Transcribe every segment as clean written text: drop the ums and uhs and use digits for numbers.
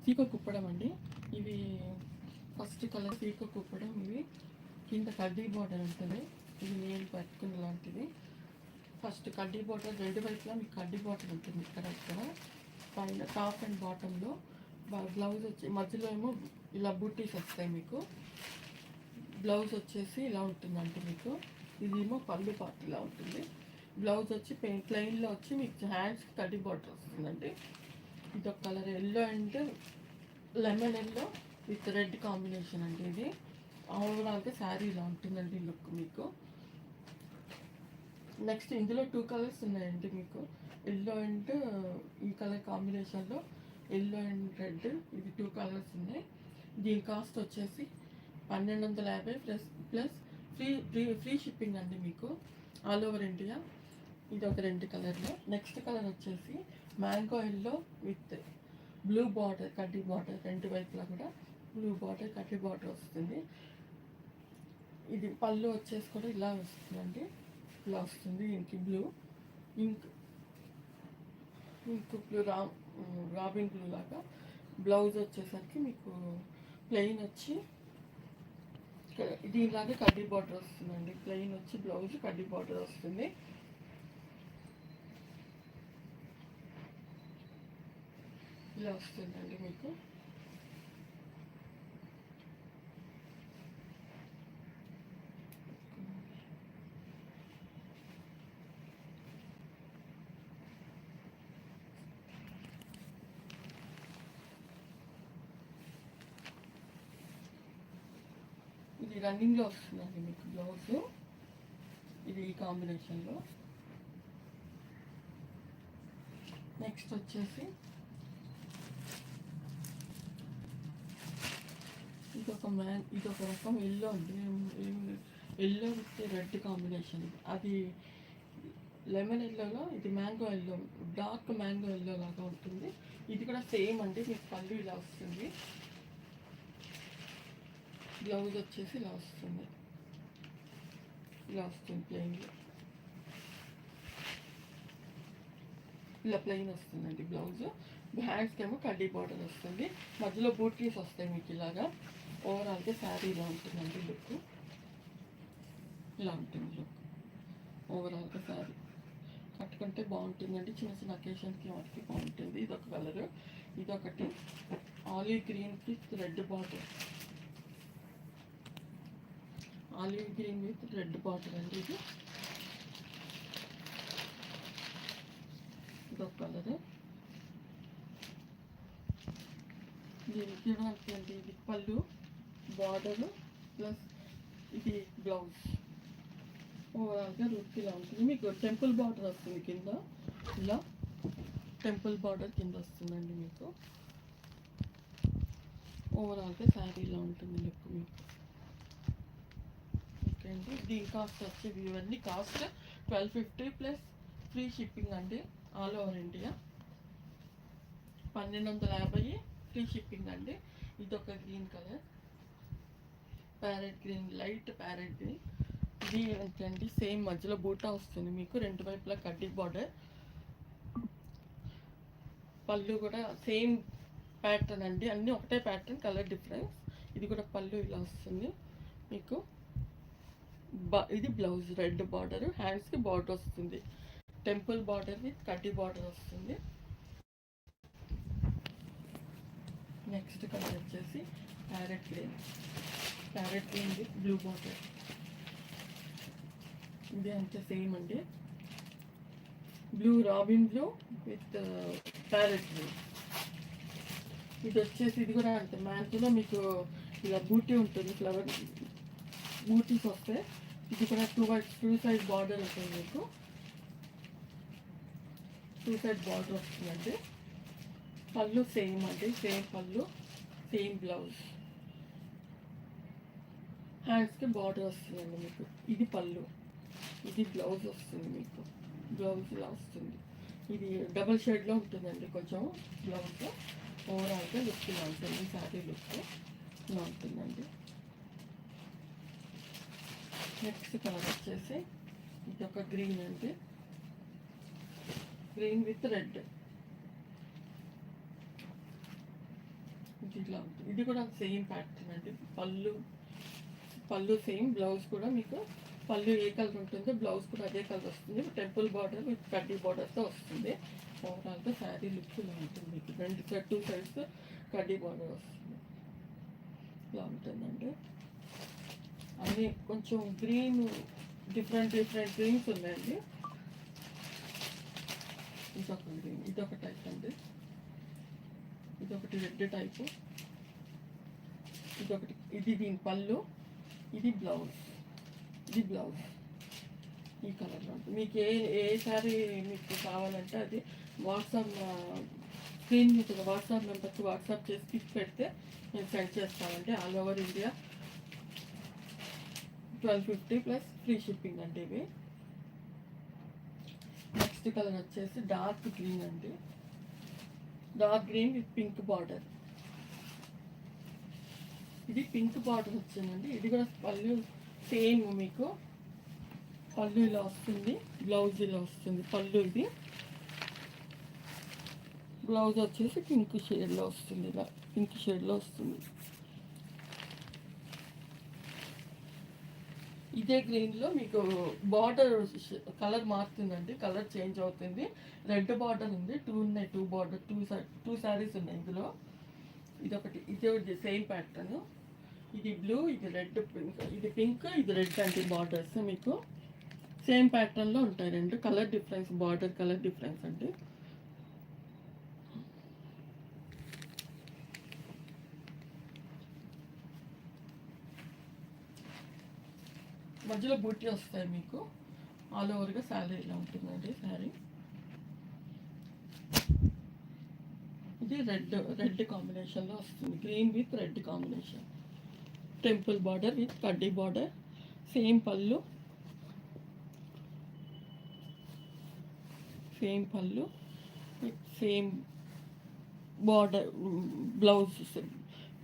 పీకో కుప్పడం అండి. ఇవి first colour పీకో Kuppadam. ఇవి కింద కడ్డీ బార్డర్ ఉంటుంది. ఇది నేను పట్టుకున్న లాంటిది. ఫస్ట్ కడ్డీ బార్డర్ రెండు వైపులా మీకు కడ్డీ బార్డర్ ఉంటుంది. ఇక్కడ పైన టాప్ అండ్ బాటంలో బ్లౌజ్ వచ్చి మధ్యలో ఏమో ఇలా బూటీస్ వస్తాయి మీకు. బ్లౌజ్ వచ్చేసి ఇలా ఉంటుందండి మీకు. ఇదేమో పళ్ళు పార్ట్ ఇలా ఉంటుంది. బ్లౌజ్ వచ్చి ప్లెయిన్లో వచ్చి మీకు హ్యాండ్స్కి కడ్డీ బార్డర్ వస్తుందండి. ఇదొక colour yellow and lemon yellow with red combination అండి. ఇది ఓవరాల్గా శారీ ఇలా ఉంటుందండి లుక్ మీకు. నెక్స్ట్ ఇందులో 2 కలర్స్ ఉన్నాయండి మీకు. ఎల్లో అండ్ ఈ కలర్ కాంబినేషన్లో ఎల్లో అండ్ రెడ్, ఇవి 2 కలర్స్ ఉన్నాయి. దీని కాస్ట్ వచ్చేసి 1250 ప్లస్ ఫ్రీ షిప్పింగ్ అండి మీకు ఆల్ ఓవర్ ఇండియా. ఇది ఒక 2 కలర్లో. నెక్స్ట్ కలర్ వచ్చేసి mango yellow with blue border, కడ్డీ బార్డర్, రెండు వైపులా కూడా బ్లూ బార్డర్, కడ్డీ బార్డర్ వస్తుంది. ఇది పళ్ళు వచ్చేసి కూడా ఇలా వస్తుందండి. ఇలా వస్తుంది. దీనికి blue ink blue robin blue లాగా. బ్లౌజ్ వచ్చేసరికి మీకు ప్లెయిన్ వచ్చి దీనిలాగే కడ్డీ బార్డర్ వస్తుందండి. ప్లెయిన్ వచ్చి బ్లౌజ్ కడ్డీ బార్డర్ వస్తుంది. ఇలా వస్తుందండి మీకు. ఇది రన్నింగ్లో వస్తుందండి మీకు బ్లౌజ్. ఇది ఈ కాంబినేషన్లో. నెక్స్ట్ వచ్చేసి ఇదొక రకం ఎల్లో అండి. Yellow with red combination. అది లెమన్ ఎల్లోలో, ఇది mango yellow, dark mango yellow లాగా ఉంటుంది. ఇది కూడా సేమ్ అండి. మీకు పళ్ళు ఇలా వస్తుంది. బ్లౌజ్ వచ్చేసి ఇలా వస్తుంది. ప్లెయిన్లో ఇలా ప్లెయిన్ వస్తుందండి బ్లౌజ్. హ్యాండ్స్కి ఏమో కడ్డీ బార్డర్ వస్తుంది. మధ్యలో బూటీస్ వస్తాయి మీకు ఇలాగా. ఓవరాల్గా శారీ ఇలా ఉంటుందండి లుక్. ఇలా ఉంటుంది లుక్. ఓవరాల్గా శారీ కట్టుకుంటే బాగుంటుందండి. చిన్న చిన్న అకేషన్స్కి వాటికి బాగుంటుంది. ఇదొక కలరు. ఇదొకటి ఆలివ్ గ్రీన్కి red border. Olive green with red border అండి. ఇదొక కలర్. దీనికి అండి. ఇది పళ్ళు బార్డర్ ప్లస్ ఇది బ్లౌజ్. ఓవరాల్గా లుక్ ఇలా ఉంటుంది. మీకు టెంపుల్ బార్డర్ వస్తుంది కింద. ఇలా టెంపుల్ బార్డర్ కింద వస్తుందండి మీకు. ఓవరాల్గా శారీ ఇలా ఉంటుంది లుక్ మీకు. ఓకే అండి. దీని కాస్ట్ వచ్చేది ఇవన్నీ కాస్ట్ 1250 ప్లస్ ఫ్రీ షిప్పింగ్ అండి all over India. 1250 free shipping అండి. ఇదొక green colour, parrot green, light parrot green. ఇది ఏంటండి సేమ్ మధ్యలో బూటా వస్తుంది మీకు. రెండు వైపులా కడ్డీ బార్డర్. పళ్ళు కూడా సేమ్ ప్యాటర్న్ అండి. అన్నీ ఒకటే ప్యాటర్న్, కలర్ డిఫరెన్స్. ఇది కూడా పళ్ళు ఇలా వస్తుంది మీకు. ఇది బ్లౌజ్ రెడ్ బార్డర్. హ్యాండ్స్కి బార్డర్ వస్తుంది. టెంపుల్ బార్డర్ విత్ కడ్డీ బార్డర్ వస్తుంది. నెక్స్ట్ కలర్ వచ్చేసి parrot green with blue border. ఇది అంతే సేమ్ అండి. Blue robin blue with parrot green. ఇది వచ్చేసి ఇది కూడా అంతే. మ్యాంగోలో మీకు ఇలా బూటీ ఉంటుంది, ఫ్లవర్ బూటీస్ వస్తాయి. ఇది కూడా టూ సైడ్ బార్డర్ ఉంటుంది మీకు. 2 సైడ్ బార్డర్ వస్తుందండి. పళ్ళు సేమ్ అండి. సేమ్ పళ్ళు, సేమ్ బ్లౌజ్. హ్యాండ్స్కి బార్డర్ వస్తుందండి మీకు. ఇది పళ్ళు, ఇది బ్లౌజ్ వస్తుంది మీకు. బ్లౌజ్ ఇలా వస్తుంది. ఇది డబుల్ షేడ్లో ఉంటుందండి కొంచెం బ్లౌజ్. ఓవరాల్గా లుక్ ఇలా ఉంటుంది. శారీ లుక్ ఇలా ఉంటుందండి. నెక్స్ట్ కలర్ వచ్చేసి ఇది ఒక గ్రీన్ అండి. Green with red. ఇలా ఉంటుంది. ఇది కూడా సేమ్ ప్యాటర్న్ అండి. పళ్ళు సేమ్, బ్లౌజ్ కూడా మీకు పళ్ళు ఏ కలర్ ఉంటుందో బ్లౌజ్ కూడా అదే కలర్ వస్తుంది. టెంపుల్ బార్డర్ విత్ కడ్డీ బార్డర్తో వస్తుంది. ఓవరాల్గా శారీ లుక్ ఇలా ఉంటుంది. మీకు టూ సైడ్స్ కడ్డీ బార్డర్ వస్తుంది. ఇలా ఉంటుందండి. అన్నీ కొంచెం గ్రీన్, డిఫరెంట్ గ్రీన్స్ ఉన్నాయండి. ఇదొక గ్రీన్, ఇదొక టైప్ అండి. ఇదొకటి రెడ్ టైపు, ఇదొకటి. ఇది దీని పళ్ళు, ఇది బ్లౌజ్. ఈ కలర్లో ఉంటుంది. మీకు ఏ శారీ మీకు కావాలంటే అది వాట్సాప్ స్క్రీన్ మీద వాట్సాప్ నెంబర్కి వాట్సాప్ చేసి పిక్ పెడితే నేను సెండ్ చేస్తామండి. All over India 1250 plus free shipping అండి ఇవి. నెక్స్ట్ కలర్ వచ్చేసి డార్క్ గ్రీన్ అండి. Dark green with pink border. ఇది పింక్ బార్డర్ వచ్చిందండి. ఇది కూడా పళ్ళు సేమ్, మీకు పళ్ళు ఇలా వస్తుంది, బ్లౌజ్ ఇలా వస్తుంది. పళ్ళు ఇది, బ్లౌజ్ వచ్చేసి పింక్ షేడ్లో వస్తుంది. ఇలా పింక్ షేడ్లో వస్తుంది. ఇదే గ్రీన్లో మీకు బార్డర్ కలర్ మారుతుందండి, కలర్ చేంజ్ అవుతుంది. రెడ్ బార్డర్ ఉంది, ఉన్నాయి, టూ శారీస్ ఉన్నాయి ఇందులో. ఇది సేమ్ ప్యాటర్న్. ఇది బ్లూ, ఇది రెడ్, పింక్. ఇది పింక్, ఇది రెడ్ అండి. బార్డర్స్ మీకు సేమ్ ప్యాటర్న్లో ఉంటాయి. రెండు colour difference, border colour difference అండి. మధ్యలో బూటీ వస్తాయి మీకు. ఆల్ ఓవర్గా శారీ ఇలా ఉంటుందండి. శారీ ఇది రెడ్ కాంబినేషన్లో వస్తుంది. Green with red combination. Temple border with కడ్డీ బార్డర్. సేమ్ పళ్ళు with same border. Blouse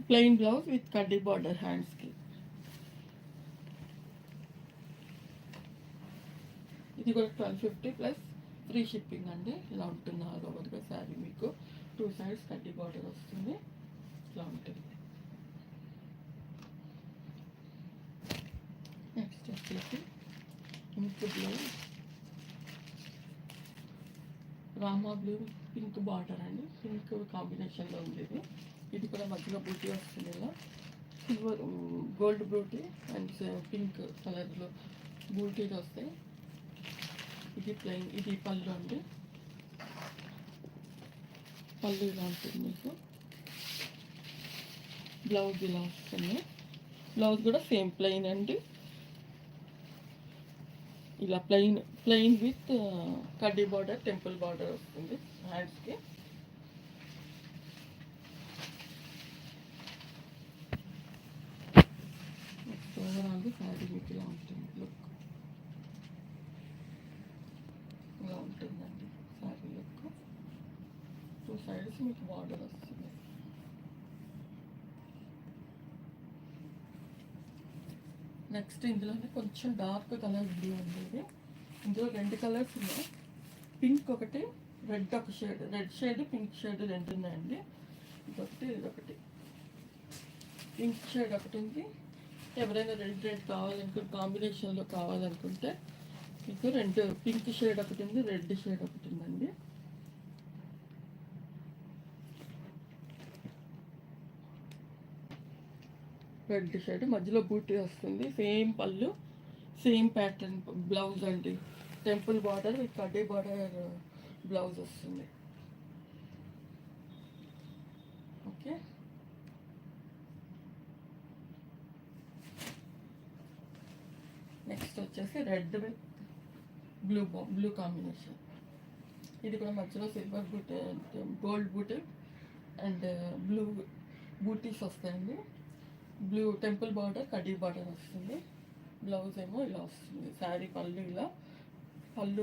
plain blouse with కడ్డీ బార్డర్ హ్యాండ్స్కి. ఇది కూడా 1250 ప్లస్ ఫ్రీ షిప్పింగ్ అండి. ఇలా ఉంటుంది ఆల్ ఓవర్గా శారీ. మీకు టూ సైడ్స్ కడ్డీ బార్డర్ వస్తుంది. ఇలా ఉంటుంది. నెక్స్ట్ వచ్చేసి ఇంక్ బ్లూ, రామా బ్లూ పింక్ బార్డర్ అండి. పింక్ కాంబినేషన్లో ఉంది ఇది. ఇది కూడా మధ్యలో బూటీ వస్తుంది. ఇలా silver gold booty and pink కలర్లో బూటీలు వస్తాయి. ఇది ప్లెయిన్, ఇది పళ్ళు అండి. పళ్ళు ఇలా ఉంటుంది మీకు. బ్లౌజ్ ఇలా వస్తుంది. బ్లౌజ్ కూడా సేమ్ ప్లెయిన్ అండి. ఇలా ప్లెయిన్ విత్ కడ్డీ బార్డర్, టెంపుల్ బార్డర్ వస్తుంది హ్యాండ్స్కి. నెక్స్ట్ ఓవరాల్ శారీ మీకు ఇలా ఉంటుంది. లుక్ ఇలా ఉంటుందండి శారీ లుక్. టూ సైడ్స్ మీకు బార్డర్ వస్తుంది. నెక్స్ట్ ఇందులోనే కొంచెం డార్క్ కలర్ బ్లూ ఉండేది. ఇందులో రెండు కలర్స్ ఉన్నాయి. పింక్ ఒకటి, రెడ్ ఒక shade. Red shade, pink shade రెండు ఉన్నాయండి. ఇదొకటి పింక్ షేడ్ ఒకటి ఉంది. ఎవరైనా రెడ్ కావాలనుకుంటే, కాంబినేషన్లో కావాలనుకుంటే మీకు రెండు పింక్ షేడ్ ఒకటి ఉంది, రెడ్ షేడ్ ఒకటి ఉందండి. రెడ్ షేడ్ మధ్యలో బూటీ వస్తుంది. సేమ్ పళ్ళు, సేమ్ ప్యాటర్న్ బ్లౌజ్ అండి. టెంపుల్ బార్డర్ విత్ కడ్డీ బార్డర్ బ్లౌజ్ వస్తుంది. ఓకే. నెక్స్ట్ వచ్చేసి రెడ్ విత్ బ్లూ కాంబినేషన్. ఇది కూడా మధ్యలో silver buti, gold booty and blue butis వస్తాయండి. బ్లూ టెంపుల్ బార్డర్, కడ్డీ బార్డర్ వస్తుంది. బ్లౌజ్ ఏమో ఇలా వస్తుంది. శారీ పళ్ళు ఇలా, పళ్ళు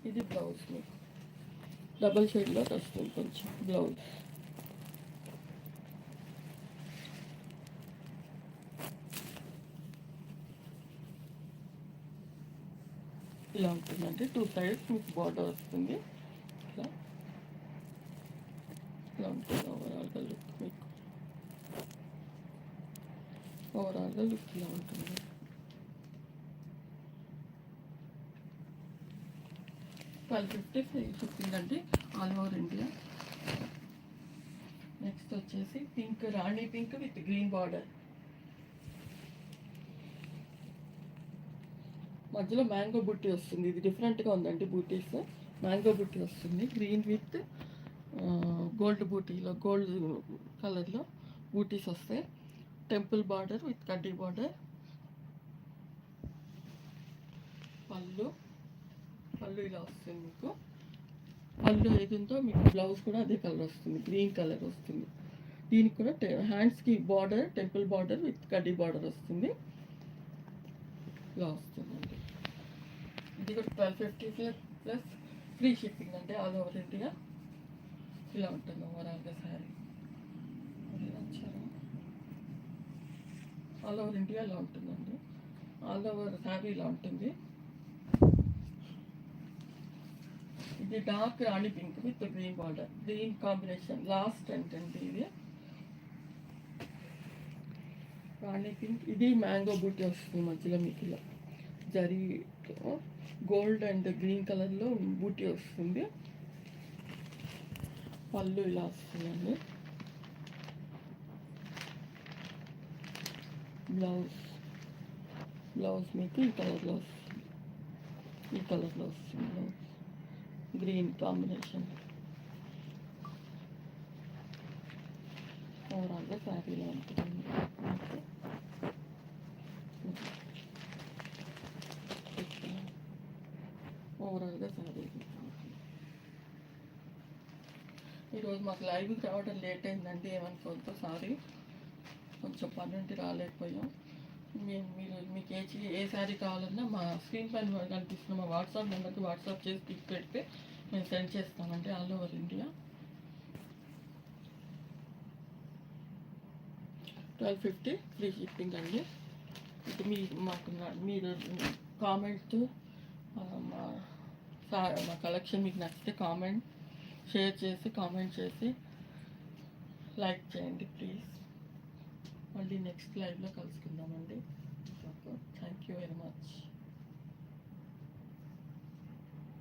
ఇది బ్లౌజ్ మీకు డబల్ షేడ్లో వస్తుంది కొంచెం బ్లౌజ్. ఇలా ఉంటుందండి. టూ సైడ్స్ మీకు బార్డర్ వస్తుంది. ఇలా ఉంటుంది ఓవరాల్గా లుక్ మీకు. ఓవరాల్గా లుక్ ఇలా ఉంటుంది. $1250 ఫ్రీ షిప్పింగ్ అండి ఆల్ ఓవర్ ఇండియా. నెక్స్ట్ వచ్చేసి pink, Rani pink with green border, మధ్యలో మ్యాంగో బుట్టి వస్తుంది. ఇది డిఫరెంట్గా ఉందండి బూటీస్. మ్యాంగో బుట్టి వస్తుంది గ్రీన్ విత్ గోల్డ్ బూటీలో, గోల్డ్ కలర్లో బూటీస్ వస్తాయి. టెంపుల్ బార్డర్ విత్ కడ్డీ బార్డర్. పళ్ళు ఇలా వస్తుంది మీకు. పళ్ళు ఏది ఉందో మీకు బ్లౌజ్ కూడా అదే కలర్ వస్తుంది, గ్రీన్ కలర్ వస్తుంది. దీనికి కూడా హ్యాండ్స్కి బార్డర్, టెంపుల్ బార్డర్ విత్ కడ్డీ బార్డర్ వస్తుంది. ఇలా వస్తుందండి. ఇది కూడా $1250 ప్లస్ ఫ్రీ షిప్పింగ్ అండి ఆల్ ఓవర్ ఇండియా. ఇలా ఉంటుంది ఓవరాల్గా శారీ. ఆల్ ఓవర్ ఇండియా ఇలా ఉంటుందండి. ఆల్ ఓవర్ శారీ ఇలా ఉంటుంది. ఇది dark Rani pink with green border, green combination last ఏంటండి ఇది రాణి పింక్. ఇది మ్యాంగో బూటీ వస్తుంది మధ్యలో మీకు ఇలా జరీతో గోల్డ్ అండ్ గ్రీన్ కలర్లో బూటీ వస్తుంది. పళ్ళు ఇలా వస్తుందండి. బ్లౌజ్ మీకు ఈ కలర్లో వస్తుంది, బ్లౌజ్ గ్రీన్ కాంబినేషన్. ఓవరాల్గా శారీలో ఉంటుంది. ఓవరాల్గా శారీ ఈరోజు మాకు లైవ్కి రావడం లేట్ అయిందండి, ఏమనుకోవద్దు, సారీ. కొంచెం పని నుండి రాలేకపోయాం. మీకు ఏ శారీ కావాలన్నా మా స్క్రీన్ పైన కనిపిస్తున్న మా వాట్సాప్ నెంబర్కి వాట్సాప్ చేసి పిక్ పెడితే మేము సెండ్ చేస్తామండి all over India. $1250 free shipping అండి. ఇది మీరు కామెంట్, మా కలెక్షన్ మీకు నచ్చితే షేర్ చేసి కామెంట్ చేసి లైక్ చేయండి ప్లీజ్. మళ్ళీ నెక్స్ట్ లైవ్లో కలుసుకుందామండి. Thank you very much.